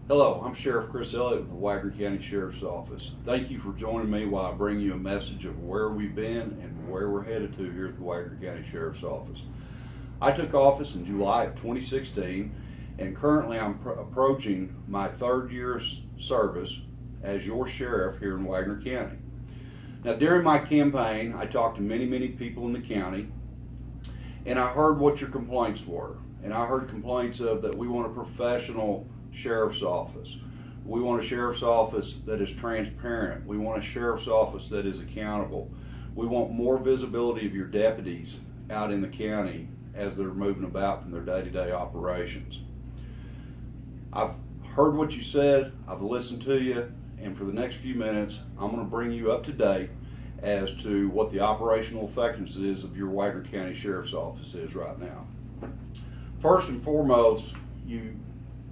Hello, I'm Sheriff Chris Elliott of the Wagoner County Sheriff's Office. Thank you for joining me while I bring you a message of where we've been and where we're headed to here at the Wagoner County Sheriff's Office. I took office in July of 2016, and currently I'm approaching my third year's service as your sheriff here in Wagoner County. Now, during my campaign, I talked to many people in the county, and I heard what your complaints were. And I heard complaints of that we want a professional sheriff's office. We want a sheriff's office that is transparent. We want a sheriff's office that is accountable. We want more visibility of your deputies out in the county as they're moving about from their day-to-day operations. I've heard what you said, I've listened to you, and for the next few minutes, I'm going to bring you up to date as to what the operational effectiveness is of your Wagoner County Sheriff's Office is right now. First and foremost,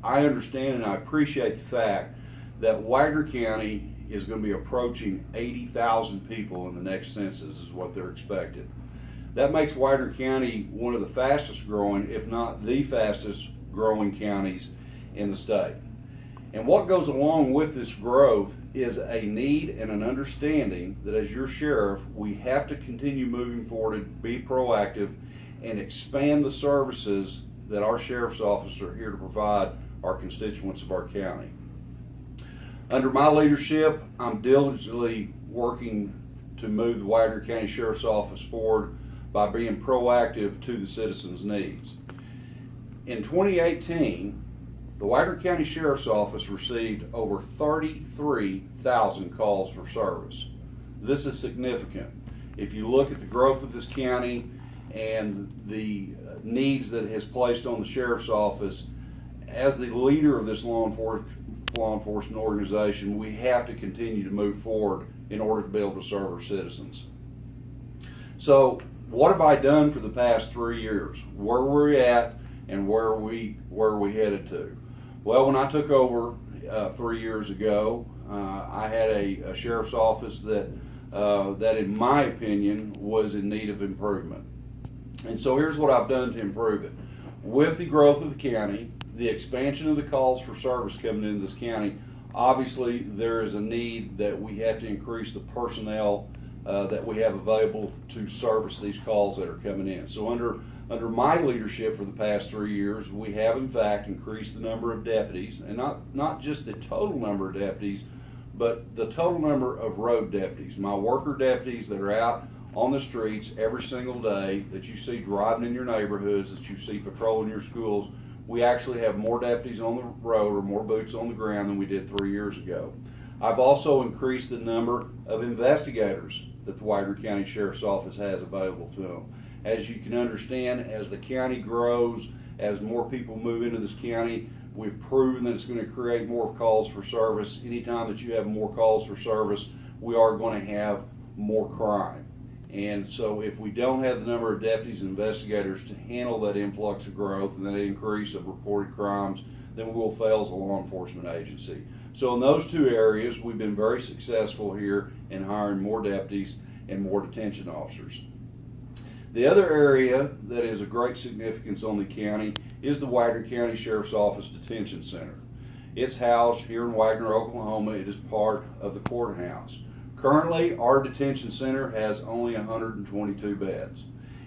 I understand and I appreciate the fact that Wagoner County is going to be approaching 80,000 people in the next census is what they're expected. That makes Wagoner County one of the fastest growing, if not the fastest growing counties in the state. And what goes along with this growth is a need and an understanding that as your sheriff, we have to continue moving forward and be proactive and expand the services that our sheriff's office are here to provide our constituents of our county. Under my leadership, I'm diligently working to move the Wagoner County Sheriff's Office forward by being proactive to the citizens' needs. In 2018, the Wagoner County Sheriff's Office received over 33,000 calls for service. This is significant. If you look at the growth of this county and the needs that it has placed on the Sheriff's Office, as the leader of this law enforcement organization, we have to continue to move forward in order to be able to serve our citizens. So, what have I done for the past 3 years? Where were we at, and where are we headed to? Well, when I took over 3 years ago, I had a sheriff's office that, in my opinion, was in need of improvement. And so here's what I've done to improve it. With the growth of the county, the expansion of the calls for service coming into this county, obviously there is a need that we have to increase the personnel that we have available to service these calls that are coming in. So under my leadership for the past 3 years, we have in fact increased the number of deputies, and not just the total number of deputies, but the total number of road deputies, my worker deputies that are out on the streets every single day, that you see driving in your neighborhoods, that you see patrolling your schools. We actually have more deputies on the road, or more boots on the ground, than we did 3 years ago. I've also increased the number of investigators that the Wagoner County Sheriff's Office has available to them. As you can understand, as the county grows, as more people move into this county, we've proven that it's going to create more calls for service. Anytime that you have more calls for service, we are going to have more crime. And so if we don't have the number of deputies and investigators to handle that influx of growth and that increase of reported crimes, then we will fail as a law enforcement agency. So in those two areas, we've been very successful here in hiring more deputies and more detention officers. The other area that is of great significance on the county is the Wagoner County Sheriff's Office Detention Center. It's housed here in Wagoner, Oklahoma. It is part of the courthouse. Currently, our detention center has only 122 beds.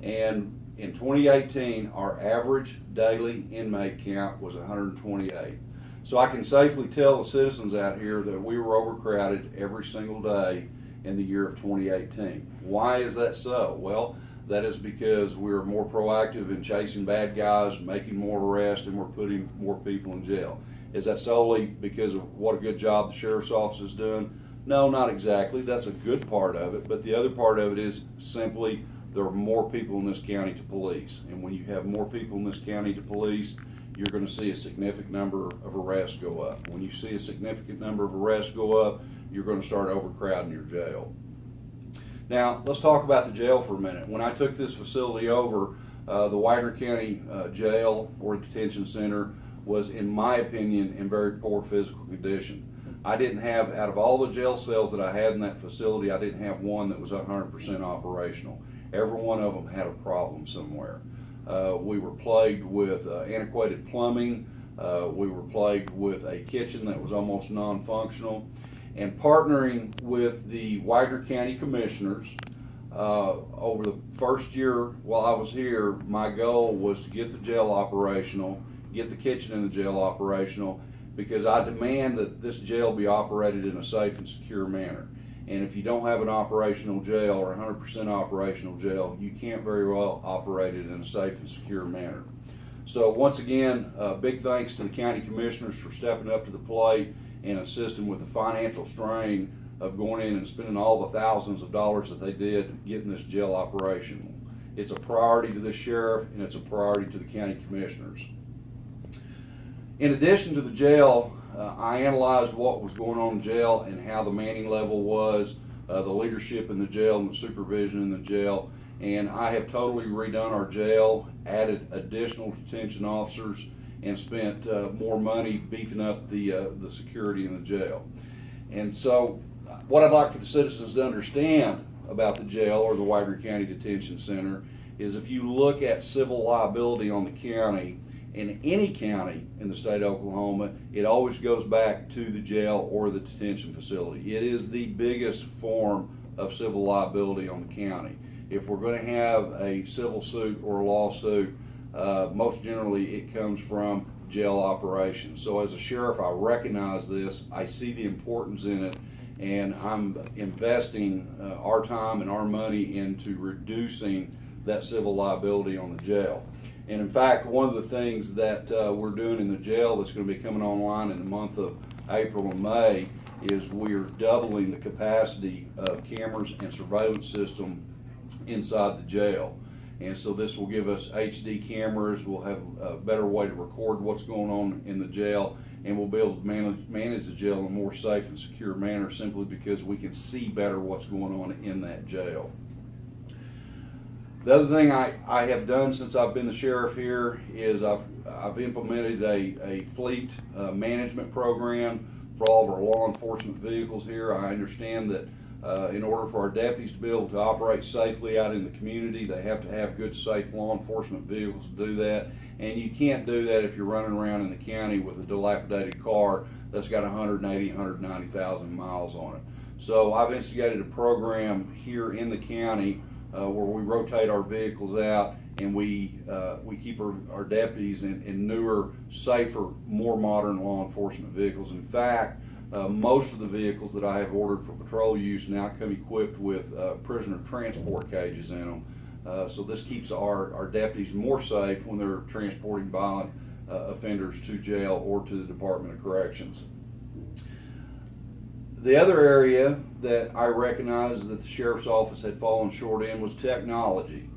And in 2018, our average daily inmate count was 128. So I can safely tell the citizens out here that we were overcrowded every single day in the year of 2018. Why is that so? Well, that is because we're more proactive in chasing bad guys, making more arrests, and we're putting more people in jail. Is that solely because of what a good job the sheriff's office is doing? No, not exactly. That's a good part of it, but the other part of it is simply there are more people in this county to police. And when you have more people in this county to police, you're going to see a significant number of arrests go up. When you see a significant number of arrests go up, you're going to start overcrowding your jail. Now, let's talk about the jail for a minute. When I took this facility over, the Wagoner County Jail or Detention Center was, in my opinion, in very poor physical condition. I didn't have, out of all the jail cells that I had in that facility, I didn't have one that was 100% operational. Every one of them had a problem somewhere. We were plagued with antiquated plumbing. We were plagued with a kitchen that was almost non-functional. And partnering with the Wagoner County Commissioners, over the first year while I was here, my goal was to get the jail operational, get the kitchen in the jail operational, because I demand that this jail be operated in a safe and secure manner. And if you don't have an operational jail or 100% operational jail, you can't very well operate it in a safe and secure manner. So once again, big thanks to the county commissioners for stepping up to the plate and assisting with the financial strain of going in and spending all the thousands of dollars that they did getting this jail operational. It's a priority to the sheriff, and it's a priority to the county commissioners. In addition to the jail, I analyzed what was going on in jail and how the manning level was, the leadership in the jail and the supervision in the jail, and I have totally redone our jail, added additional detention officers, and spent more money beefing up the security in the jail. And so what I'd like for the citizens to understand about the jail or the Wagoner County Detention Center is, if you look at civil liability on the county, in any county in the state of Oklahoma, it always goes back to the jail or the detention facility. It is the biggest form of civil liability on the county. If we're going to have a civil suit or a lawsuit, most generally it comes from jail operations. So as a sheriff, I recognize this, I see the importance in it, and I'm investing our time and our money into reducing that civil liability on the jail. And in fact, one of the things that we're doing in the jail that's going to be coming online in the month of April and May is we're doubling the capacity of cameras and surveillance system inside the jail. And so this will give us HD cameras, we'll have a better way to record what's going on in the jail, and we'll be able to manage the jail in a more safe and secure manner, simply because we can see better what's going on in that jail. The other thing I have done since I've been the sheriff here is I've implemented a fleet management program for all of our law enforcement vehicles here. I understand that in order for our deputies to be able to operate safely out in the community, they have to have good, safe law enforcement vehicles to do that. And you can't do that if you're running around in the county with a dilapidated car that's got 180,000, 190,000 miles on it. So I've instigated a program here in the county where we rotate our vehicles out, and we keep our deputies in newer, safer, more modern law enforcement vehicles. In fact, most of the vehicles that I have ordered for patrol use now come equipped with prisoner transport cages in them. So this keeps our deputies more safe when they're transporting violent offenders to jail or to the Department of Corrections. The other area that I recognized that the Sheriff's Office had fallen short in was technology.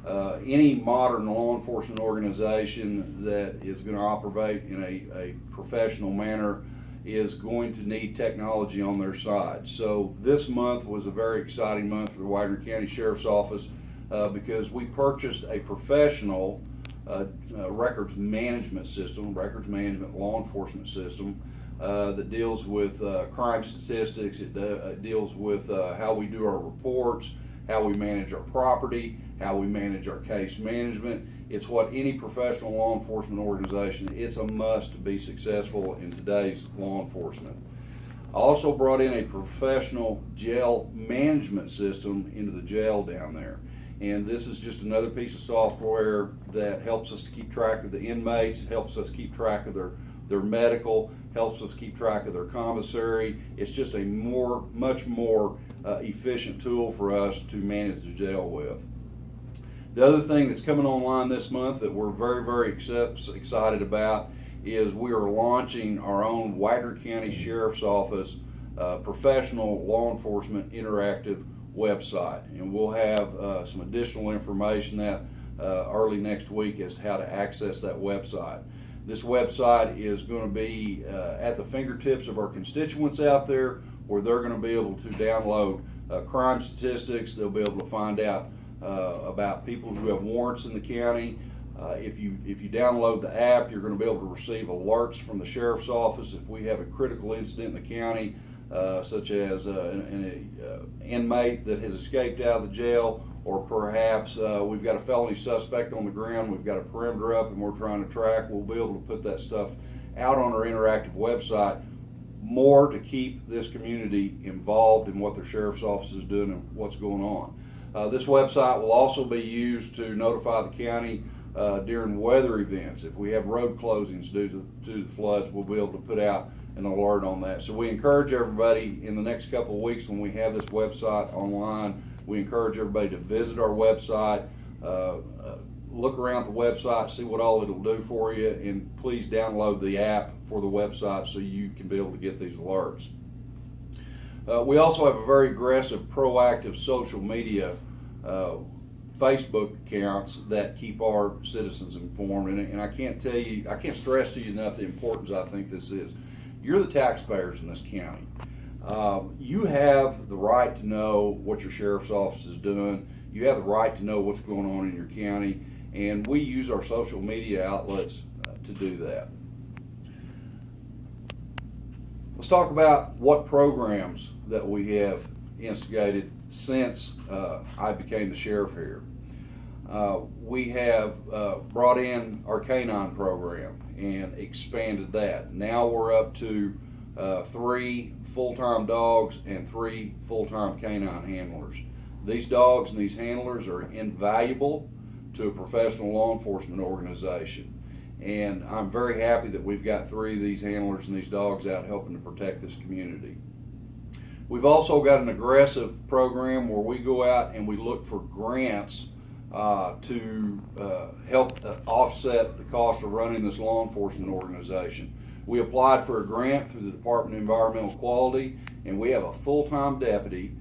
Any modern law enforcement organization that is going to operate in a professional manner is going to need technology on their side. So this month was a very exciting month for the Wagoner County Sheriff's Office because we purchased a professional records management system, records management law enforcement system that deals with crime statistics. It deals with how we do our reports, how we manage our property, how we manage our case management. It's what any professional law enforcement organization, it's a must to be successful in today's law enforcement. I also brought in a professional jail management system into the jail down there. And this is just another piece of software that helps us to keep track of the inmates, helps us keep track of their medical, helps us keep track of their commissary. It's just a much more efficient tool for us to manage the jail with. The other thing that's coming online this month that we're very, very excited about is we are launching our own Wagoner County Sheriff's Office professional law enforcement interactive website. And we'll have some additional information that early next week as to how to access that website. This website is going to be at the fingertips of our constituents out there, where they're going to be able to download crime statistics. They'll be able to find out about people who have warrants in the county. If you download the app, you're going to be able to receive alerts from the sheriff's office if we have a critical incident in the county, such as an inmate that has escaped out of the jail, or perhaps we've got a felony suspect on the ground, we've got a perimeter up and we're trying to track, we'll be able to put that stuff out on our interactive website, more to keep this community involved in what their sheriff's office is doing and what's going on. This website will also be used to notify the county during weather events. If we have road closings due to the floods, we'll be able to put out an alert on that. So we encourage everybody in the next couple of weeks when we have this website online, we encourage everybody to visit our website, look around the website, see what all it'll do for you, and please download the app for the website so you can be able to get these alerts. We also have a very aggressive, proactive social media Facebook accounts that keep our citizens informed, and I can't stress to you enough the importance I think this is. You're the taxpayers in this county. You have the right to know what your sheriff's office is doing. You have the right to know what's going on in your county, and we use our social media outlets to do that. Let's talk about what programs that we have instigated since I became the sheriff here. We have brought in our canine program and expanded that. Now we're up to 3 full-time dogs and 3 full-time canine handlers. These dogs and these handlers are invaluable to a professional law enforcement organization. And I'm very happy that we've got 3 of these handlers and these dogs out helping to protect this community. We've also got an aggressive program where we go out and we look for grants to help offset the cost of running this law enforcement organization. We applied for a grant through the Department of Environmental Quality, and we have a full-time deputy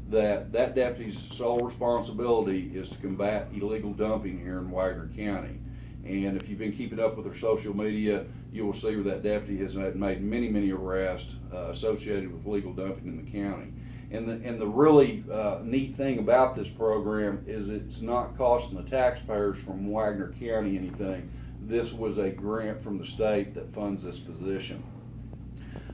that deputy's sole responsibility is to combat illegal dumping here in Wagoner County. And if you've been keeping up with our social media, you will see where that deputy has made many arrests associated with illegal dumping in the county. And the really neat thing about this program is it's not costing the taxpayers from Wagoner County anything. This was a grant from the state that funds this position.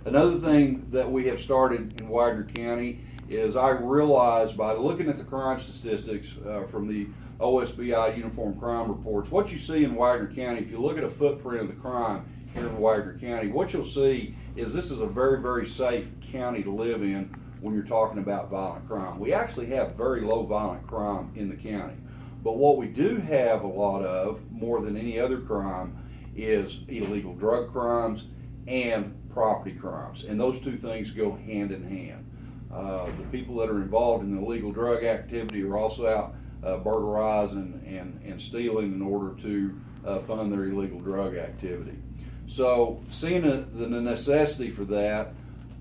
Another thing that we have started in Wagoner County is I realized by looking at the crime statistics from the OSBI Uniform Crime Reports, what you see in Wagoner County, if you look at a footprint of the crime here in Wagoner County, what you'll see is this is a very safe county to live in when you're talking about violent crime. We actually have very low violent crime in the county. But what we do have a lot of, more than any other crime, is illegal drug crimes and property crimes. And those two things go hand in hand. The people that are involved in the illegal drug activity are also out burglarizing and stealing in order to fund their illegal drug activity. So seeing the necessity for that,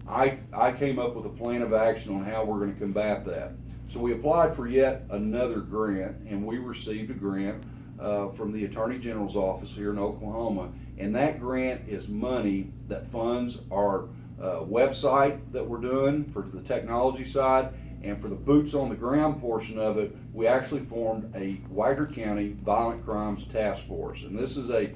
I came up with a plan of action on how we're going to combat that. So we applied for yet another grant, and we received a grant from the Attorney General's office here in Oklahoma, and that grant is money that funds our website that we're doing for the technology side, and for the boots on the ground portion of it, we actually formed a Wagoner County Violent Crimes Task Force, and this is a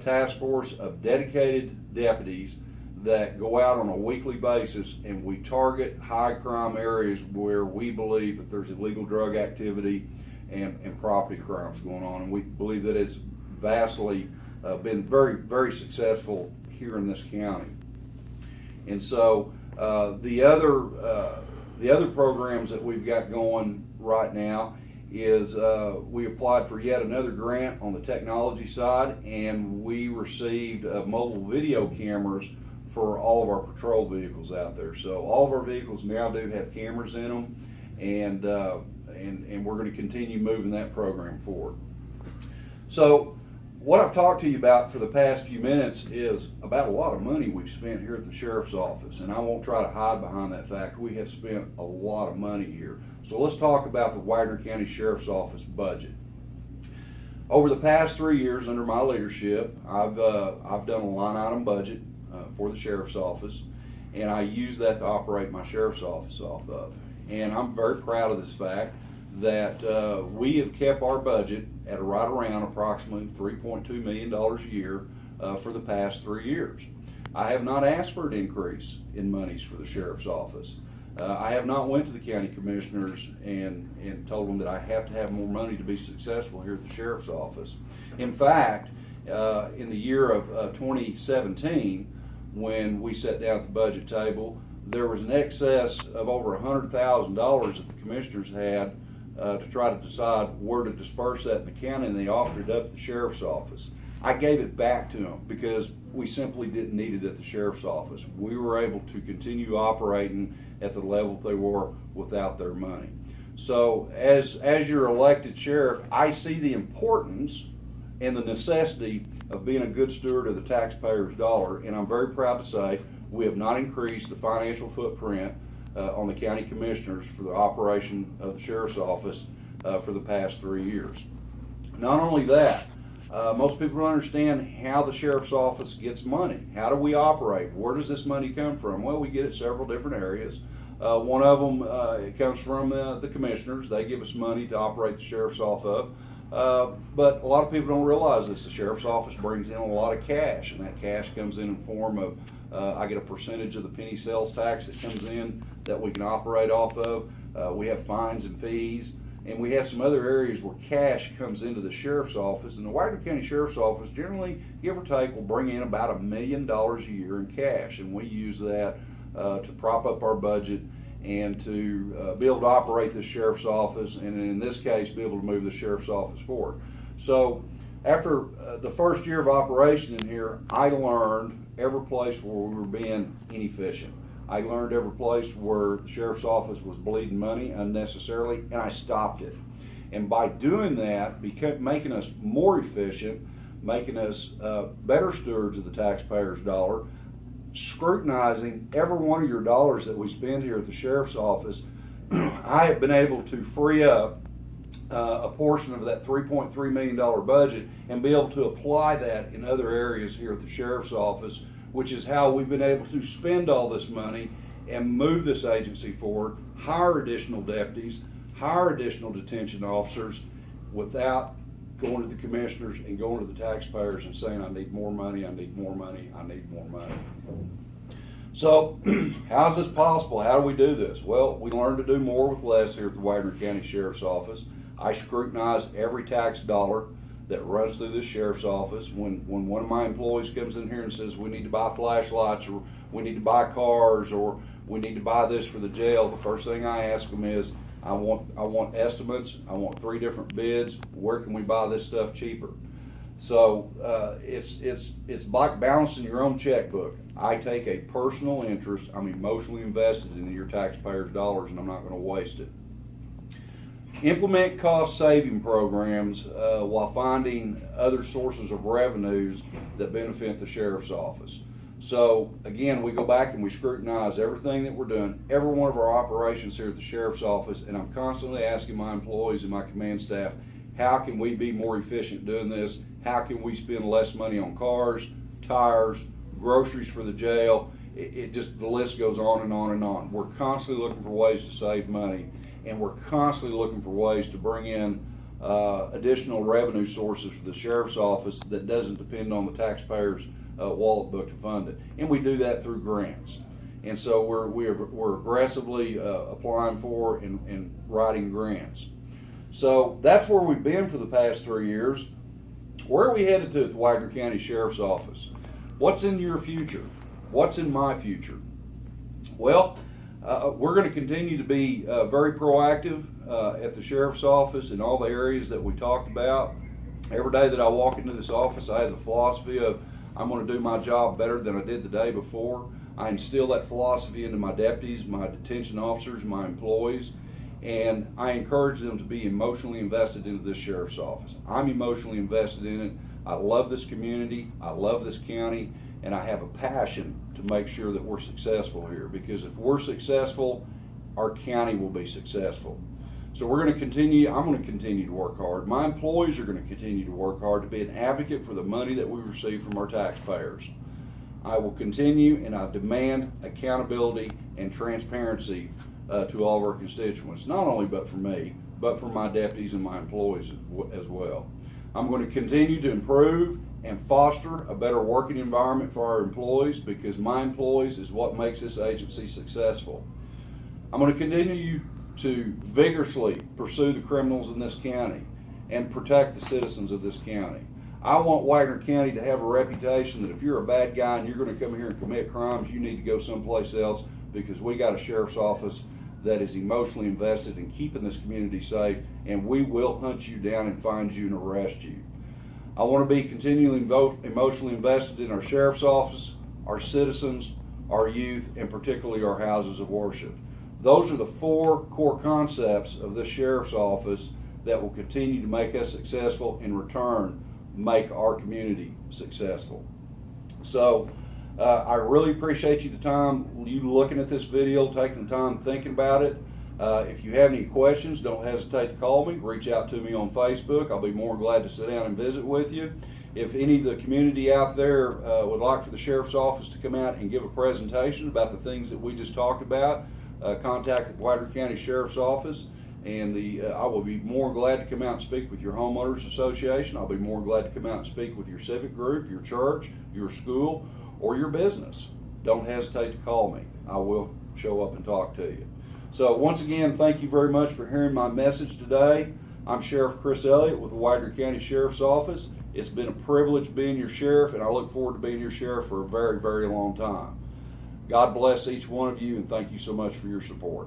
task force of dedicated deputies that go out on a weekly basis, and we target high crime areas where we believe that there's illegal drug activity and property crimes going on, and we believe that it's vastly been very successful here in this county. And so the other programs that we've got going right now is we applied for yet another grant on the technology side, and we received mobile video cameras for all of our patrol vehicles out there. So all of our vehicles now do have cameras in them, and we're going to continue moving that program forward. So what I've talked to you about for the past few minutes is about a lot of money we've spent here at the Sheriff's Office, and I won't try to hide behind that fact. We have spent a lot of money here. So let's talk about the Wagoner County Sheriff's Office budget. Over the past 3 years under my leadership, I've done a line item budget for the Sheriff's Office, and I use that to operate my Sheriff's Office off of. And I'm very proud of this fact that we have kept our budget at right around approximately $3.2 million a year for the past 3 years. I have not asked for an increase in monies for the Sheriff's Office. I have not went to the county commissioners and told them that I have to have more money to be successful here at the sheriff's office. In fact, in the year of 2017, when we sat down at the budget table, there was an excess of over $100,000 that the commissioners had to try to decide where to disperse that in the county, and they offered it up at the sheriff's office. I gave it back to them because we simply didn't need it at the sheriff's office. We were able to continue operating at the level they were without their money. So as your elected sheriff, I see the importance and the necessity of being a good steward of the taxpayer's dollar, and I'm very proud to say we have not increased the financial footprint on the county commissioners for the operation of the sheriff's office for the past 3 years. Not only that, most people don't understand how the sheriff's office gets money. How do we operate? Where does this money come from? Well, we get it several different areas. One of them it comes from the commissioners. They give us money to operate the sheriff's office up. But a lot of people don't realize this. The sheriff's office brings in a lot of cash, and that cash comes in form of I get a percentage of the penny sales tax that comes in that we can operate off of. We have fines and fees. And we have some other areas where cash comes into the sheriff's office. And the Wagoner County Sheriff's Office generally, give or take, will bring in about $1 million a year in cash. And we use that to prop up our budget and to be able to operate the sheriff's office, and in this case, be able to move the sheriff's office forward. So after the first year of operation in here, I learned every place where we were being inefficient. I learned every place where the sheriff's office was bleeding money unnecessarily, and I stopped it. And by doing that, making us more efficient, making us better stewards of the taxpayer's dollar, scrutinizing every one of your dollars that we spend here at the sheriff's office, I have been able to free up a portion of that $3.3 million budget and be able to apply that in other areas here at the sheriff's office, which is how we've been able to spend all this money and move this agency forward, hire additional deputies, hire additional detention officers without going to the commissioners and going to the taxpayers and saying, I need more money, I need more money, I need more money. So how is this possible? How do we do this? Well, we learn to do more with less here at the Wagoner County Sheriff's Office. I scrutinize every tax dollar that runs through the sheriff's office. When one of my employees comes in here and says we need to buy flashlights, or we need to buy cars, or we need to buy this for the jail, the first thing I ask them is, I want estimates, I want 3 different bids, where can we buy this stuff cheaper? So it's like balancing your own checkbook. I take a personal interest, I'm emotionally invested in your taxpayers' dollars, and I'm not going to waste it. Implement cost-saving programs while finding other sources of revenues that benefit the sheriff's office. So again, we go back and we scrutinize everything that we're doing, every one of our operations here at the sheriff's office, and I'm constantly asking my employees and my command staff, how can we be more efficient doing this? How can we spend less money on cars, tires, groceries for the jail? It just, the list goes on and on and on. We're constantly looking for ways to save money, and we're constantly looking for ways to bring in additional revenue sources for the sheriff's office that doesn't depend on the taxpayer's wallet book to fund it. And we do that through grants. And so we're aggressively applying for and writing grants. So that's where we've been for the past 3 years. Where are we headed to at the Wagoner County Sheriff's Office? What's in your future? What's in my future? Well, we're going to continue to be very proactive at the sheriff's office in all the areas that we talked about. Every day that I walk into this office, I have the philosophy of I'm going to do my job better than I did the day before. I instill that philosophy into my deputies, my detention officers, my employees, and I encourage them to be emotionally invested into this sheriff's office. I'm emotionally invested in it. I love this community, I love this county, and I have a passion to make sure that we're successful here, because if we're successful, our county will be successful. So we're going to continue, I'm going to continue to work hard. My employees are going to continue to work hard to be an advocate for the money that we receive from our taxpayers. I will continue, and I demand accountability and transparency to all of our constituents, not only but for me, but for my deputies and my employees as well. I'm going to continue to improve and foster a better working environment for our employees, because my employees is what makes this agency successful. I'm going to continue to vigorously pursue the criminals in this county and protect the citizens of this county. I want Wagoner County to have a reputation that if you're a bad guy and you're going to come here and commit crimes, you need to go someplace else, because we got a sheriff's office that is emotionally invested in keeping this community safe, and we will hunt you down and find you and arrest you. I want to be continually emotionally invested in our sheriff's office, our citizens, our youth, and particularly our houses of worship. Those are the 4 core concepts of this sheriff's office that will continue to make us successful, in return make our community successful. So I really appreciate you looking at this video, taking the time thinking about it. If you have any questions, don't hesitate to call me. Reach out to me on Facebook. I'll be more than glad to sit down and visit with you. If any of the community out there would like for the sheriff's office to come out and give a presentation about the things that we just talked about, contact the Wagoner County Sheriff's Office, and I will be more glad to come out and speak with your homeowners association. I'll be more glad to come out and speak with your civic group, your church, your school, or your business. Don't hesitate to call me. I will show up and talk to you. So once again, thank you very much for hearing my message today. I'm Sheriff Chris Elliott with the Wagoner County Sheriff's Office. It's been a privilege being your sheriff, and I look forward to being your sheriff for a very, very long time. God bless each one of you, and thank you so much for your support.